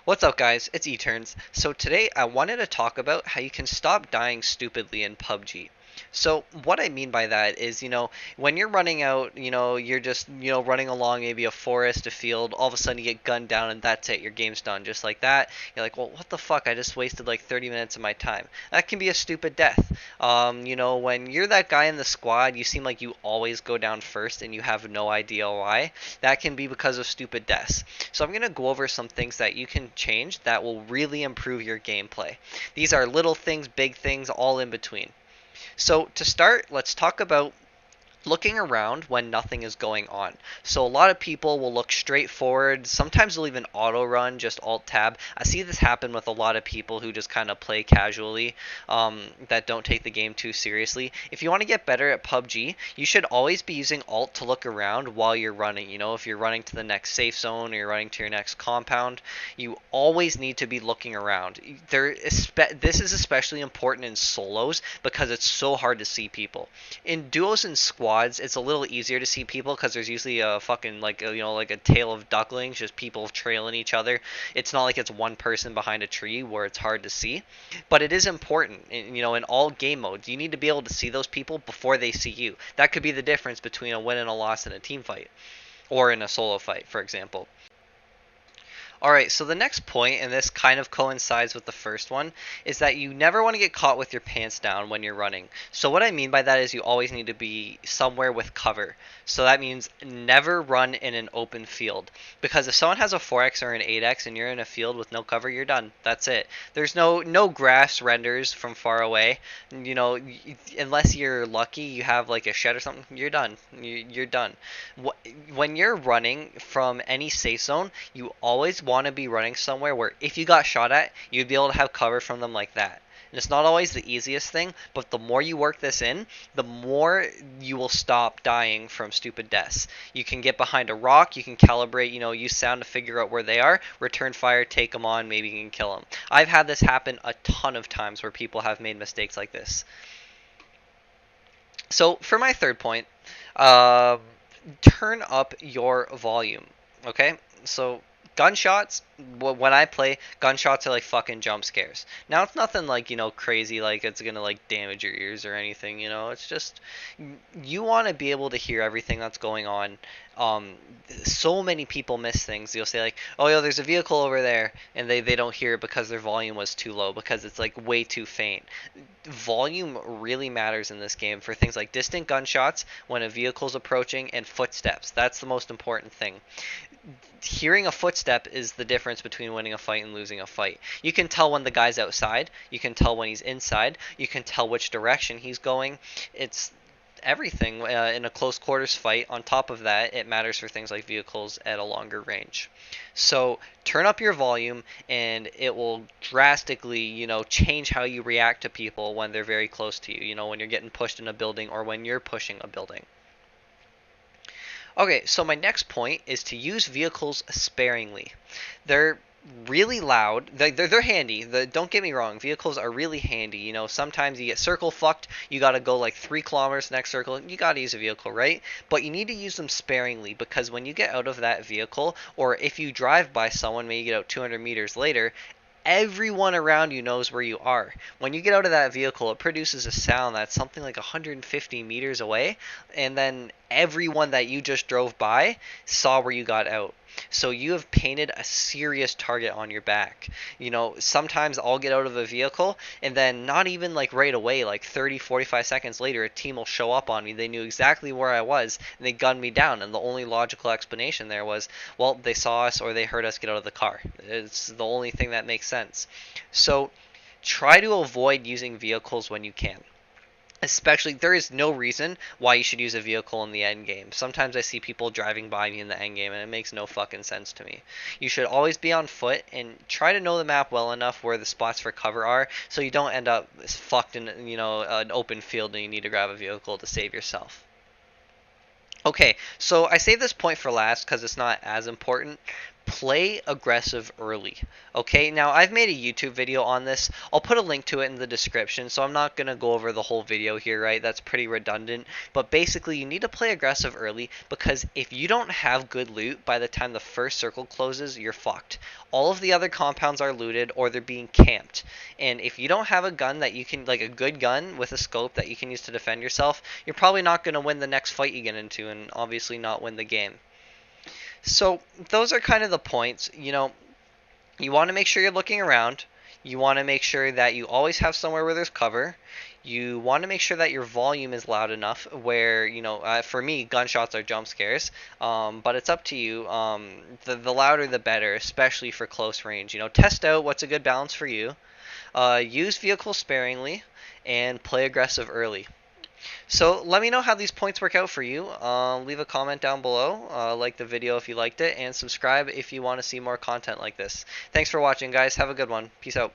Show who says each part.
Speaker 1: What's up, guys? It's eTurns. So today I wanted to talk about how you can stop dying stupidly in PUBG. So what I mean by that is, when you're running out, you're just, running along maybe a forest, a field, all of a sudden you get gunned down and that's it, your game's done. Just like that. You're like, well, what the fuck? I just wasted like 30 minutes of my time. That can be a stupid death. When you're that guy in the squad, you seem like you always go down first and you have no idea why. That can be because of stupid deaths. So I'm going to go over some things that you can change that will really improve your gameplay. These are little things, big things, all in between. So to start, let's talk about looking around when nothing is going on. So a lot of people will look straight forward. Sometimes they'll even auto run, just alt tab. I see this happen with a lot of people who just kind of play casually, that don't take the game too seriously. If you want to get better at PUBG, you should always be using alt to look around while you're running. If you're running to the next safe zone or you're running to your next compound, you always need to be looking around. This is especially important in solos because it's so hard to see people. In duos and squads, it's a little easier to see people because there's usually a fucking like a tail of ducklings, just people trailing each other. It's not like it's one person behind a tree where it's hard to see, but it is important. In all game modes, you need to be able to see those people before they see you. That could be the difference between a win and a loss in a team fight, or in a solo fight, for example. Alright, so the next point, and this kind of coincides with the first one, is that you never want to get caught with your pants down when you're running. So what I mean by that is you always need to be somewhere with cover. So that means never run in an open field. Because if someone has a 4x or an 8x and you're in a field with no cover, you're done. That's it. There's no grass renders from far away. Unless you're lucky, you have like a shed or something, you're done. You're done. When you're running from any safe zone, you always want to be running somewhere where if you got shot at, you'd be able to have cover from them like that. And it's not always the easiest thing, but the more you work this in, the more you will stop dying from stupid deaths. You can get behind a rock, you can calibrate, use sound to figure out where they are, return fire, take them on, maybe you can kill them. I've had this happen a ton of times where people have made mistakes like this. So for my third point, turn up your volume. Okay, so gunshots, when I play, gunshots are like fucking jump scares. Now it's nothing like, crazy, like it's gonna like damage your ears or anything, it's just, you want to be able to hear everything that's going on. So many people miss things. You'll say like, oh yo, there's a vehicle over there, and they don't hear it because their volume was too low, because it's like way too faint. Volume really matters in this game for things like distant gunshots, when a vehicle's approaching, and footsteps. That's the most important thing. Hearing a footstep is the difference between winning a fight and losing a fight. You can tell when the guy's outside, you can tell when he's inside, you can tell which direction he's going. It's everything in a close quarters fight. On top of that, it matters for things like vehicles at a longer range. So turn up your volume and it will drastically, change how you react to people when they're very close to you, when you're getting pushed in a building or when you're pushing a building. Okay, so my next point is to use vehicles sparingly. They're really loud. They're handy. Don't get me wrong. Vehicles are really handy. Sometimes you get circle fucked. You got to go like 3 kilometers next circle. You got to use a vehicle, right? But you need to use them sparingly, because when you get out of that vehicle, or if you drive by someone, maybe you get out 200 meters later, everyone around you knows where you are. When you get out of that vehicle, it produces a sound that's something like 150 meters away, and then everyone that you just drove by saw where you got out. So you have painted a serious target on your back. Sometimes I'll get out of a vehicle, and then not even like right away, like 30, 45 seconds later, a team will show up on me. They knew exactly where I was, and they gunned me down. And the only logical explanation there was, well, they saw us or they heard us get out of the car. It's the only thing that makes sense. So try to avoid using vehicles when you can. Especially, there is no reason why you should use a vehicle in the end game. Sometimes I see people driving by me in the end game, and it makes no fucking sense to me. You should always be on foot and try to know the map well enough where the spots for cover are, so you don't end up fucked in, an open field and you need to grab a vehicle to save yourself. Okay, so I saved this point for last because it's not as important, play aggressive early. Okay, now I've made a YouTube video on this. I'll put a link to it in the description, so I'm not going to go over the whole video here, right? That's pretty redundant. But basically, you need to play aggressive early because if you don't have good loot by the time the first circle closes, you're fucked. All of the other compounds are looted or they're being camped. And if you don't have a gun that you can, like a good gun with a scope that you can use to defend yourself, you're probably not going to win the next fight you get into and obviously not win the game. So those are kind of the points. You want to make sure you're looking around. You want to make sure that you always have somewhere where there's cover. You want to make sure that your volume is loud enough where, for me, gunshots are jump scares. But it's up to you. The louder the better, especially for close range. Test out what's a good balance for you. Use vehicles sparingly and play aggressive early. So let me know how these points work out for you. Leave a comment down below, like the video if you liked it, and subscribe if you want to see more content like this. Thanks for watching, guys. Have a good one. Peace out.